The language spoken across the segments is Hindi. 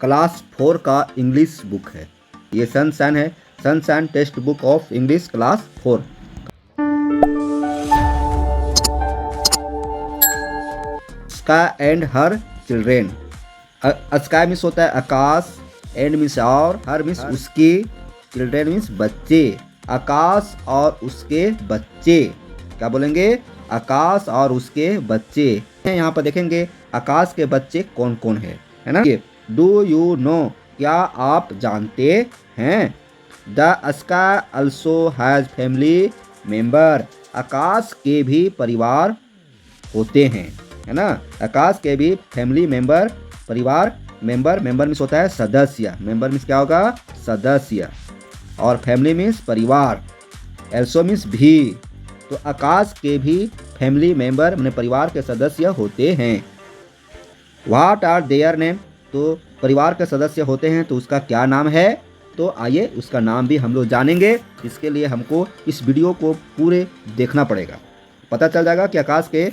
क्लास 4 का इंग्लिश बुक है। ये सनशाइन है, sunshine text book of English class 4। Sky and her children. Sky means होता है आकाश, एंड मीन्स और, हर मीन्स उसकी, चिल्ड्रेन मीन्स बच्चे। आकाश और उसके बच्चे, क्या बोलेंगे? आकाश और उसके बच्चे। यहाँ पर देखेंगे आकाश के बच्चे कौन कौन है ना? डू यू नो, क्या आप जानते हैं? The sky also has family member, आकाश के भी परिवार होते हैं, है ना? आकाश के भी फैमिली मेंबर, परिवार, मेंबर मीन्स होता है सदस्य, मेंबर मीन्स क्या होगा? सदस्य, और फैमिली मीन्स परिवार, एल्सो मीन्स भी। तो आकाश के भी फैमिली मेंबर मैंने परिवार के सदस्य होते हैं। व्हाट आर देयर नेम, तो परिवार के सदस्य होते हैं तो उसका क्या नाम है? तो आइए उसका नाम भी हम लोग जानेंगे। इसके लिए हमको इस वीडियो को पूरे देखना पड़ेगा, पता चल जाएगा कि आकाश के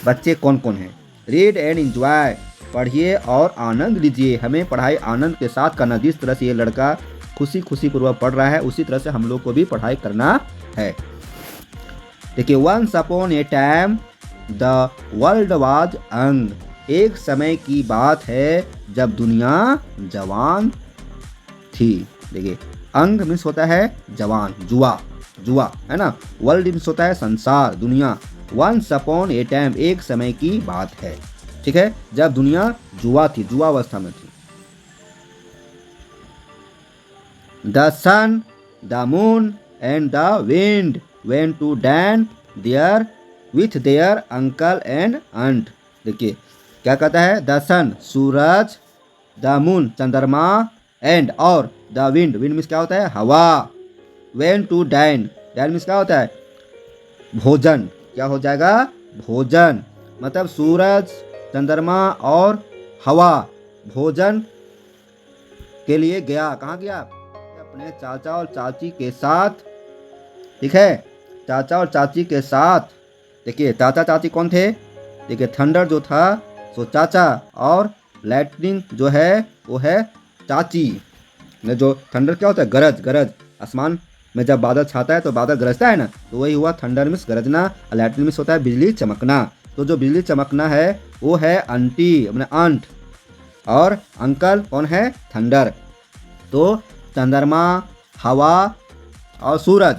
बच्चे कौन कौन हैं। रीड एंड एंजॉय, पढ़िए और आनंद लीजिए। हमें पढ़ाई आनंद के साथ करना। जिस तरह से ये लड़का खुशी पूर्वक पढ़ रहा है उसी तरह से हम लोग को भी पढ़ाई करना है। देखिए, once upon a time the world was young, एक समय की बात है जब दुनिया जवान थी। देखिए, अंग मीन्स होता है जवान, जुआ है ना? वर्ल्ड मीन्स होता है संसार, दुनिया। वंस अपॉन ए टाइम, एक समय की बात है, ठीक है, जब दुनिया जुआ थी, जुआ अवस्था में थी। The sun, the moon and the wind went to dance there with their uncle and aunt. देखिए क्या कहता है? द सन, सूरज, द मून, चंद्रमा, एंड और द विंड मीन्स क्या होता है? हवा। वेंट टू डाइन मीन्स क्या होता है? भोजन। क्या हो जाएगा? भोजन। मतलब सूरज, चंद्रमा और हवा भोजन के लिए गया। कहाँ गया? अपने चाचा और चाची के साथ, ठीक है, चाचा और चाची के साथ। देखिए चाचा चाची कौन थे? देखिए, थंडर जो था सो चाचा, और लाइटनिंग जो है वो है चाची। जो थंडर क्या होता है? गरज। आसमान में जब बादल छाता है तो बादल गरजता है ना, तो वही हुआ थंडर मीन्स गरजना, और लाइटनिंग मीन्स होता है बिजली चमकना। तो जो बिजली चमकना है वो है आंटी, अपने आंट, और अंकल कौन है? थंडर। तो चंद्रमा, हवा और सूरज,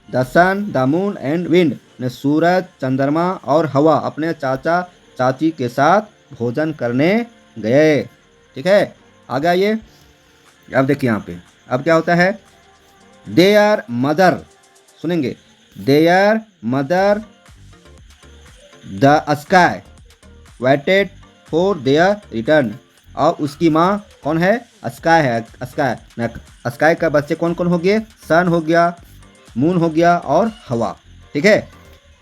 the sun, the moon and wind, ने सूरज, चंद्रमा और हवा अपने चाचा चाची के साथ भोजन करने गए। ठीक है, आ गया ये। अब देखिए यहाँ पे अब क्या होता है? देयर मदर, सुनेंगे, there mother the sky waited for their return, और उसकी माँ कौन है? स्काई है। स्काई का बच्चे कौन कौन हो गए? सन हो गया, मून हो गया और हवा, ठीक है।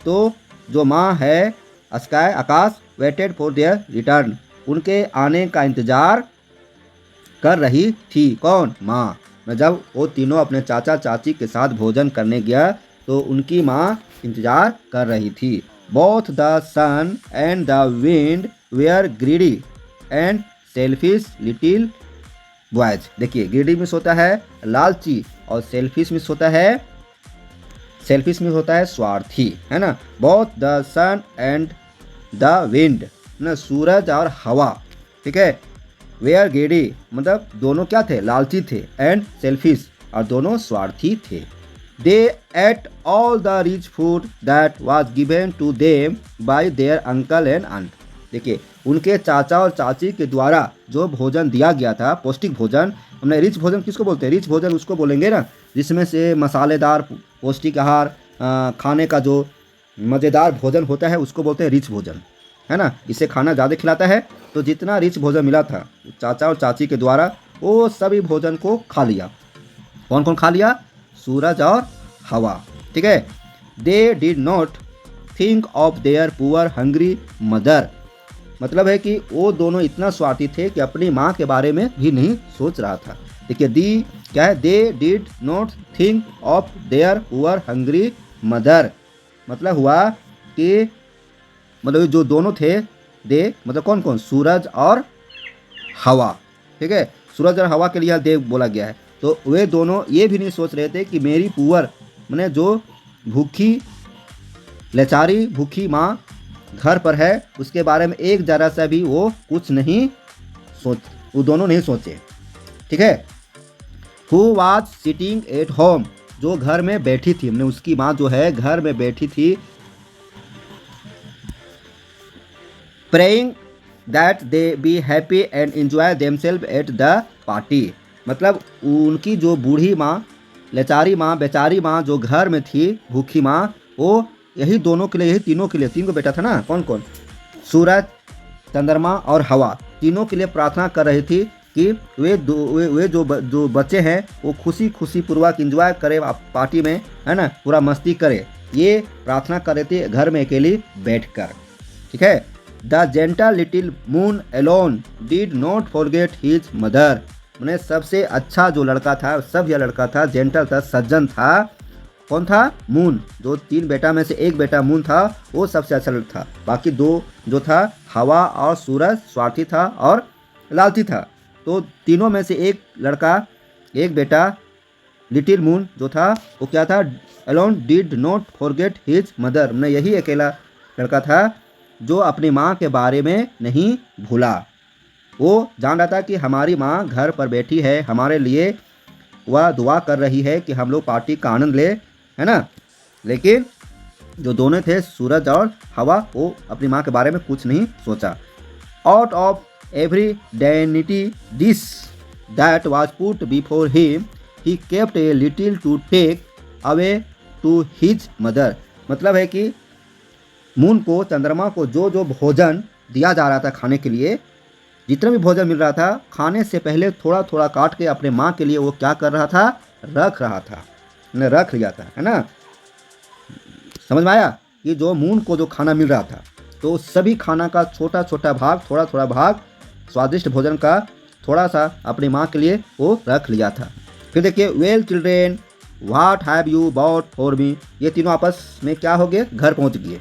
तो जो माँ है sky, Akash, waited for their return, उनके आने का इंतजार कर रही थी। कौन? माँ। जब वो तीनों अपने चाचा चाची के साथ भोजन करने गया तो उनकी माँ इंतजार कर रही थी। Both the sun and the wind were greedy and selfish little boys. देखिए, ग्रीडी मिस होता है लालची, और सेल्फिश मिस होता है स्वार्थी, है ना। Both the sun and the wind, ना, सूरज और हवा, ठीक है, वेयर ग्रीडी मतलब दोनों क्या थे? लालची थे, एंड सेल्फिश और दोनों स्वार्थी थे। They ate all the rich food that was given to them by their uncle and aunt. देखिए, उनके चाचा और चाची के द्वारा जो भोजन दिया गया था, पौष्टिक भोजन, हमने रिच भोजन किसको बोलते हैं? रिच भोजन उसको बोलेंगे ना जिसमें से मसालेदार पौष्टिक आहार, खाने का जो मज़ेदार भोजन होता है उसको बोलते हैं रिच भोजन, है ना। इसे खाना ज़्यादा खिलाता है। तो जितना रिच भोजन मिला था चाचा और चाची के द्वारा, वो सभी भोजन को खा लिया। कौन कौन खा लिया? सूरज और हवा, ठीक है। They did not think of their poor hungry mother, मतलब है कि वो दोनों इतना स्वार्थी थे कि अपनी माँ के बारे में भी नहीं सोच रहा था। देखिए, दी क्या है? They did not think of their poor hungry mother, मतलब हुआ कि मतलब जो दोनों थे, दे मतलब कौन कौन? सूरज और हवा, ठीक है, सूरज और हवा के लिए देव बोला गया है। तो वे दोनों ये भी नहीं सोच रहे थे कि मेरी पुअर मैंने जो भूखी लाचारी भूखी माँ घर पर है उसके बारे में एक जरा सा भी वो कुछ नहीं वो दोनों नहीं सोचे, ठीक है। Who was sitting at home, जो घर में बैठी थी, हमने उसकी माँ जो है घर में बैठी थी, praying that they be happy and enjoy themself at the party. मतलब उनकी जो बूढ़ी माँ, लाचारी माँ, बेचारी माँ जो घर में थी, भूखी माँ, वो यही दोनों के लिए, यही तीनों के लिए, तीन को बेटा था ना, कौन कौन, सूरज, चंद्रमा और हवा, तीनों के लिए प्रार्थना कर रही थी कि वे जो बच्चे हैं वो खुशी खुशी पूर्वक एंजॉय करे पार्टी में, है ना, पूरा मस्ती करे, ये प्रार्थना कर रहे थे घर में अकेली बैठकर, ठीक है। The gentle little moon alone did not forget his mother, उन्हें सबसे अच्छा जो लड़का था, सब यह लड़का था, जेंटल था, सज्जन था, कौन था, मून, जो 3 बेटा में से एक बेटा मून था, वो सबसे अच्छा लड़का था। बाकी 2 जो था हवा और सूरज स्वार्थी था और लालची था। तो तीनों में से एक लड़का, एक बेटा लिटिल मून जो था वो क्या था, alone did not forget his mother, मैं यही अकेला लड़का था जो अपनी माँ के बारे में नहीं भूला। वो जान रहा था कि हमारी माँ घर पर बैठी है, हमारे लिए वह दुआ कर रही है कि हम लोग पार्टी का आनंद ले, है ना। लेकिन जो दोनों थे सूरज और हवा, वो अपनी माँ के बारे में कुछ नहीं सोचा। Out of every dainty dish that was put before him he kept a little to take away to his mother. मतलब है कि मून को, चंद्रमा को जो जो भोजन दिया जा रहा था खाने के लिए, जितना भी भोजन मिल रहा था, खाने से पहले थोड़ा थोड़ा काट के अपने माँ के लिए वो क्या कर रहा था, रख रहा था, रख लिया था, है ना। समझ में आया कि जो मून को जो खाना मिल रहा था, तो सभी खाना का छोटा छोटा भाग, थोड़ा थोड़ा भाग, स्वादिष्ट भोजन का थोड़ा सा अपनी माँ के लिए वो रख लिया था। फिर देखिए, well children what have you bought for me, ये तीनों आपस में क्या हो गए, घर पहुँच गए।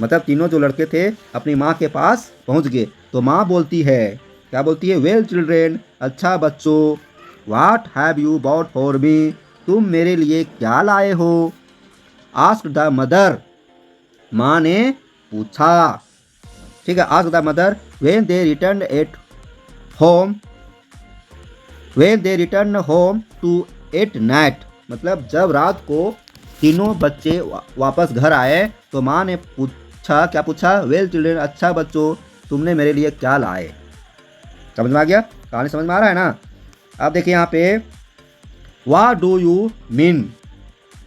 मतलब तीनों जो लड़के थे अपनी माँ के पास पहुँच गए। तो माँ बोलती है, क्या बोलती है, वेल चिल्ड्रेन, अच्छा बच्चों, what have you bought for me, तुम मेरे लिए क्या लाए हो, आस्क्ड द मदर, माँ ने पूछा, ठीक है। Asked the mother when they return at home, when they return home to at night, मतलब जब रात को तीनों बच्चे वापस घर आए तो माँ ने पूछा, क्या पूछा, वेल चिल्ड्रेन, अच्छा बच्चों, तुमने मेरे लिए क्या लाए। समझ में आ गया, कहानी समझ में आ रहा है ना। अब देखिए यहाँ पे, व्हाट डू यू मीन,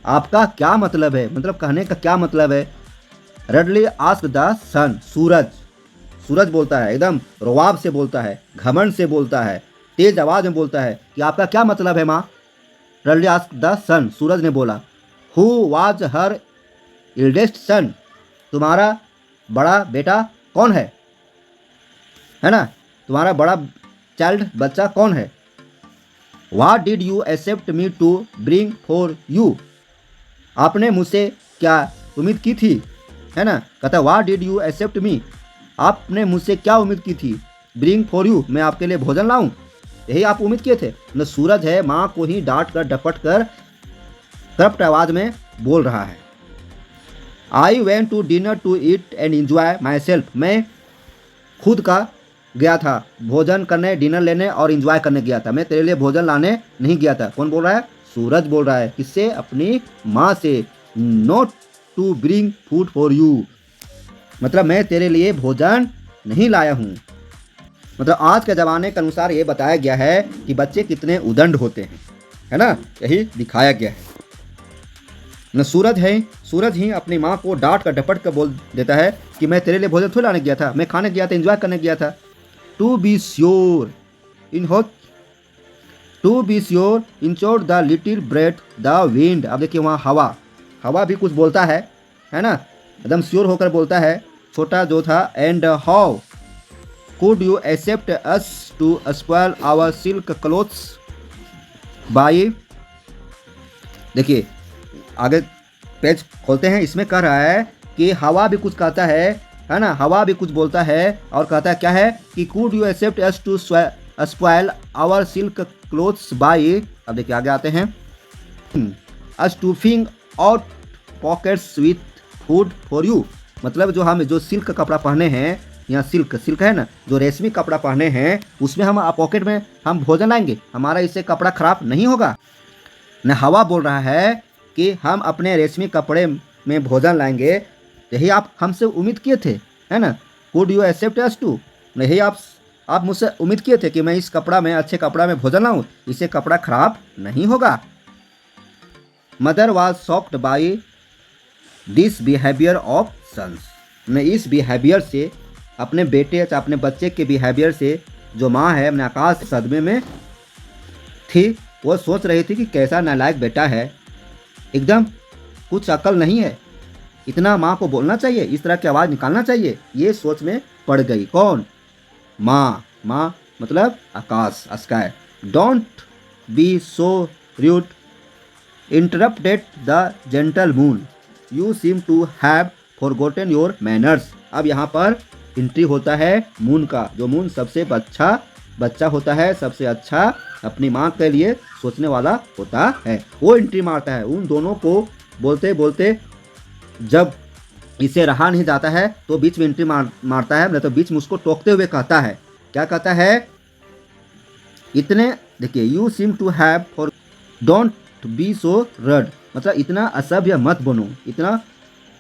आपका क्या मतलब है, मतलब कहने का क्या मतलब है। रडली आस्क्ड द सन, सूरज, सूरज बोलता है, एकदम रुआब से बोलता है, घमंड से बोलता है, तेज आवाज में बोलता है कि आपका क्या मतलब है माँ। रडली आस्क्ड द सन, सूरज ने बोला, who was her eldest son, तुम्हारा बड़ा बेटा कौन है ना, तुम्हारा बड़ा चाइल्ड, बच्चा कौन है। What did you accept me to bring for you, आपने मुझसे क्या उम्मीद की थी, है ना। कहता what did you accept me, आपने मुझसे क्या उम्मीद की थी, ब्रिंग फॉर यू, मैं आपके लिए भोजन लाऊं, यही आप उम्मीद किए थे न। सूरज है माँ को ही डांट कर, डपट कर, करप्ट आवाज में बोल रहा है। I went to dinner to eat and enjoy myself, मैं खुद का गया था भोजन करने, डिनर लेने और एंजॉय करने गया था, मैं तेरे लिए भोजन लाने नहीं गया था। कौन बोल रहा है, सूरज बोल रहा है, किससे, अपनी माँ से। Not to bring food for you, मतलब मैं तेरे लिए भोजन नहीं लाया हूँ। मतलब आज के ज़माने के अनुसार ये बताया गया है कि बच्चे कितने उदंड होते हैं, है ना, यही दिखाया गया है न। सूरज है, सूरज ही अपनी माँ को डांट कर, डपट कर बोल देता है कि मैं तेरे लिए भोजन थोड़ी लाने गया था, मैं खाने गया था, एंजॉय करने गया था। टू बी श्योर इन होट, टू बी श्योर इन चोट the little breath the wind. अब देखिए वहाँ हवा, हवा भी कुछ बोलता है ना, एकदम श्योर होकर बोलता है, छोटा जो था। And how could you accept us to spoil our silk clothes by, देखिए आगे पेज खोलते हैं, इसमें कह रहा है कि हवा भी कुछ कहता है ना, हवा भी कुछ बोलता है और कहता है क्या है कि could you accept us to spoil our silk clothes by, अब देखिए आगे आते हैं, stuffing out pockets with food for you, मतलब जो हम जो सिल्क का कपड़ा पहने हैं, यहाँ सिल्क सिल्क है ना, जो रेशमी कपड़ा पहने हैं उसमें हम पॉकेट में हम भोजन लाएंगे, हमारा इससे कपड़ा खराब नहीं होगा। न हवा बोल रहा है कि हम अपने रेशमी कपड़े में भोजन लाएंगे, यही आप हमसे उम्मीद किए थे, है ना। Would you accept us to, यही आप मुझसे उम्मीद किए थे कि मैं इस कपड़ा में, अच्छे कपड़ा में भोजन लाऊं, इससे कपड़ा खराब नहीं होगा। Mother was shocked by this behaviour of sons, मैं इस बिहेवियर से, अपने बेटे या अपने बच्चे के बिहेवियर से जो माँ है अपने आकाश सदमे में थी। वो सोच रही थी कि कैसा नालायक बेटा है, एकदम कुछ अकल नहीं है, इतना माँ को बोलना चाहिए, इस तरह की आवाज़ निकालना चाहिए, ये सोच में पड़ गई। कौन? माँ। माँ मतलब आकाश, sky. Don't be so rude interrupted the gentle moon, you seem to have forgotten your manners. अब यहाँ पर एंट्री होता है मून का, जो मून सबसे अच्छा बच्चा होता है, सबसे अच्छा अपनी माँ के लिए सोचने वाला होता है, वो एंट्री मारता है। उन दोनों को बोलते बोलते जब इसे रहा नहीं जाता है तो बीच में एंट्री मारता है, तो बीच में उसको टोकते हुए कहता है, क्या कहता है, इतने देखिए, you seem to have for don't be so rude, मतलब इतना असभ्य मत बनो, इतना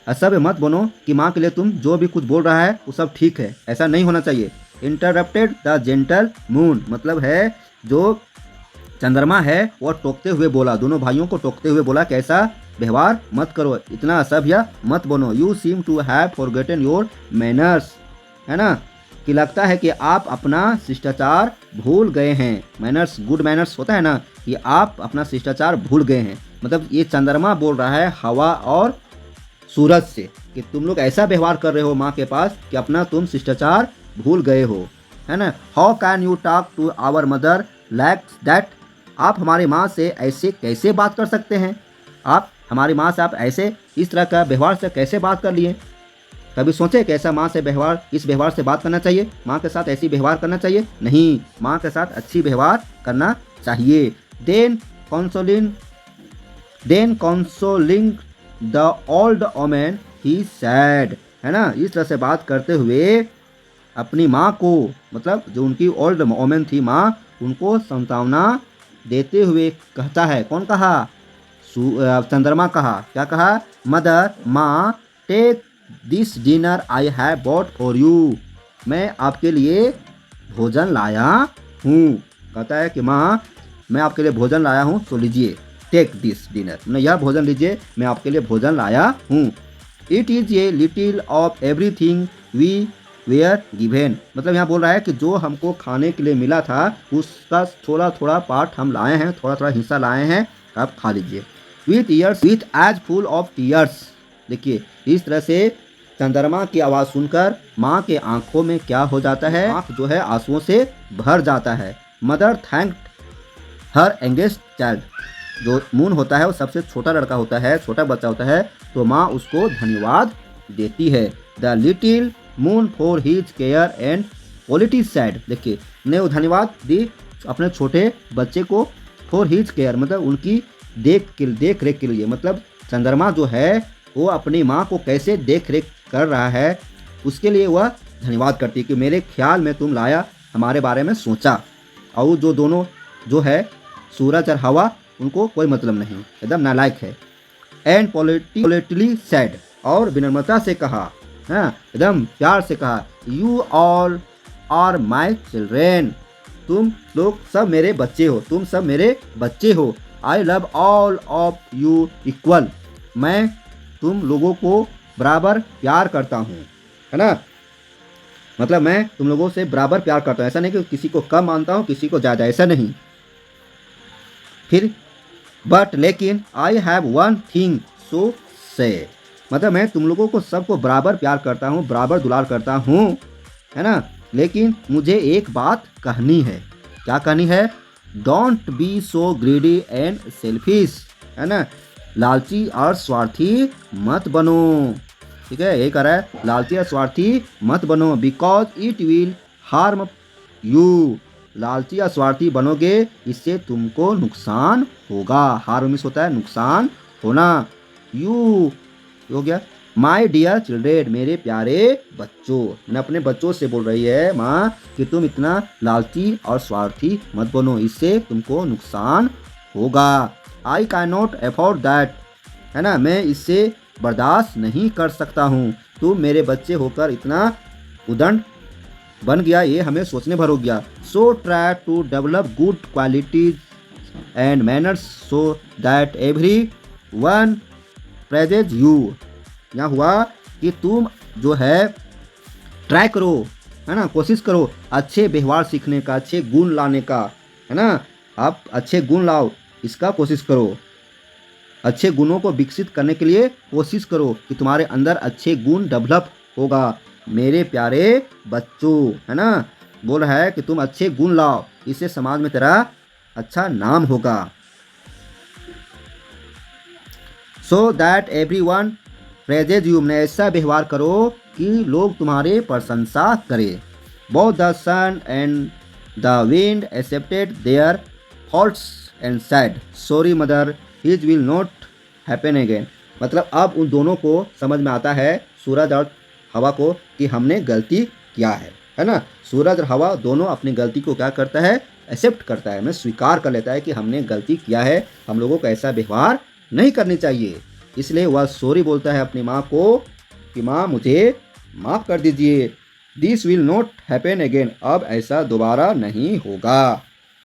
असभ्य मत बनो कि माँ के लिए तुम जो भी कुछ बोल रहा है वो सब ठीक है, ऐसा नहीं होना चाहिए। इंटरप्टेड द जेंटल मून, मतलब है जो चंद्रमा है वो टोकते हुए बोला, दोनों भाइयों को टोकते हुए बोला, कैसा व्यवहार मत करो, इतना असभ्य मत बनो। You seem to have forgotten your manners, है ना, कि लगता है कि आप अपना शिष्टाचार भूल गए हैं। मैनर्स, गुड मैनर्स होता है ना, कि आप अपना शिष्टाचार भूल गए हैं, मतलब ये चंद्रमा बोल रहा है हवा और सूरज से कि तुम लोग ऐसा व्यवहार कर रहे हो माँ के पास कि अपना तुम शिष्टाचार भूल गए हो, है ना। How can you talk to our mother like that, आप हमारी माँ से ऐसे कैसे बात कर सकते हैं, आप हमारी माँ से आप ऐसे इस तरह का व्यवहार से कैसे बात कर लिए, कभी सोचे कि ऐसा माँ से व्यवहार, इस व्यवहार से बात करना चाहिए, माँ के साथ ऐसी व्यवहार करना चाहिए, नहीं, माँ के साथ अच्छी व्यवहार करना चाहिए। Then consoling the old woman he said, है ना, इस तरह से बात करते हुए अपनी माँ को, मतलब जो उनकी ओल्ड ओमेन थी माँ, उनको सांत्वना देते हुए कहता है, कौन कहा, चंद्रमा कहा, क्या कहा, मदर, माँ, take this dinner I have bought for you, मैं आपके लिए भोजन लाया हूँ, कहता है कि माँ मैं आपके लिए भोजन लाया हूँ, तो लीजिए, टेक दिस डिनर, मैं यह भोजन लीजिए, मैं आपके लिए भोजन लाया हूँ। It is a little of everything we were given, मतलब यहाँ बोल रहा है कि जो हमको खाने के लिए मिला था उसका थोड़ा थोड़ा पार्ट हम लाए हैं, थोड़ा थोड़ा हिस्सा लाए हैं, आप खा लीजिए। With ears with age full of tears, देखिए इस तरह से चंद्रमा की आवाज़ सुनकर माँ के आंखों में क्या हो जाता है, आँख जो है आंसुओं से भर जाता है। मदर थैंक्ड हर यंगेस्ट चाइल्ड, जो मून होता है वो सबसे छोटा लड़का होता है, छोटा बच्चा होता है, तो माँ उसको धन्यवाद देती है। The little moon for his care and quality sad, देखिए ने वो धन्यवाद दी अपने छोटे बच्चे को, फॉर हिज केयर मतलब उनकी देख रेख के लिए, मतलब चंद्रमा जो है वो अपनी माँ को कैसे देख रेख कर रहा है उसके लिए वह धन्यवाद करती है कि मेरे ख्याल में तुम लाया, हमारे बारे में सोचा। और जो दोनों जो है सूरज और हवा, उनको कोई मतलब नहीं, एकदम नालायक है। एंड पोलिटली सैड, और विनम्रता से कहा, हाँ एकदम प्यार से कहा, you all are my children, तुम लोग सब मेरे बच्चे हो, तुम सब मेरे बच्चे हो। I love all of you equal, मैं तुम लोगों को बराबर प्यार करता हूँ, है ना, मतलब मैं तुम लोगों से बराबर प्यार करता हूँ, ऐसा नहीं कि किसी को कम मानता हूँ किसी को ज़्यादा, ऐसा नहीं। फिर बट लेकिन I have one thing so से, मतलब मैं तुम लोगों को सबको बराबर प्यार करता हूँ, बराबर दुलार करता हूँ, है ना, लेकिन मुझे एक बात कहनी है। क्या कहनी है? Don't be so greedy and selfish, है ना, लालची और स्वार्थी मत बनो, ठीक है, यही कह रहा है, लालची और स्वार्थी मत बनो, because it will harm you, लालची या स्वार्थी बनोगे इससे तुमको नुकसान होगा। हार्म मीन्स होता है नुकसान होना। यू हो गया माई डियर चिल्ड्रेन, मेरे प्यारे बच्चों। मैंने अपने बच्चों से बोल रही है माँ कि तुम इतना लालची और स्वार्थी मत बनो, इससे तुमको नुकसान होगा। I can not afford that, है ना, मैं इससे बर्दाश्त नहीं कर सकता हूँ। तुम मेरे बच्चे होकर इतना उदंड बन गया, ये हमें सोचने भर हो गया। So try to develop good qualities and manners so that everyone praises you. यहाँ हुआ कि तुम जो है ट्राई करो, है ना, कोशिश करो अच्छे व्यवहार सीखने का, अच्छे गुण लाने का, है ना, आप अच्छे गुण लाओ, इसका कोशिश करो। अच्छे गुणों को विकसित करने के लिए कोशिश करो कि तुम्हारे अंदर अच्छे गुण डेवलप होगा। मेरे प्यारे बच्चों, है ना, बोल रहा है कि तुम अच्छे गुण लाओ, इससे समाज में तेरा अच्छा नाम होगा। So that everyone praises you, ने ऐसा व्यवहार करो कि लोग तुम्हारे प्रशंसा करें। Both the sun and the wind accepted their faults and said sorry mother his will not happen again. मतलब अब उन दोनों को समझ में आता है, सूरज और हवा को, कि हमने गलती किया है ना। सूरज और हवा दोनों अपनी गलती को क्या करता है, एक्सेप्ट करता है, मैं स्वीकार कर लेता है कि हमने गलती किया है, हम लोगों को ऐसा व्यवहार नहीं करनी चाहिए। इसलिए वह सॉरी बोलता है अपनी माँ को कि माँ मुझे माफ़ कर दीजिए। This will not happen again, अब ऐसा दोबारा नहीं होगा।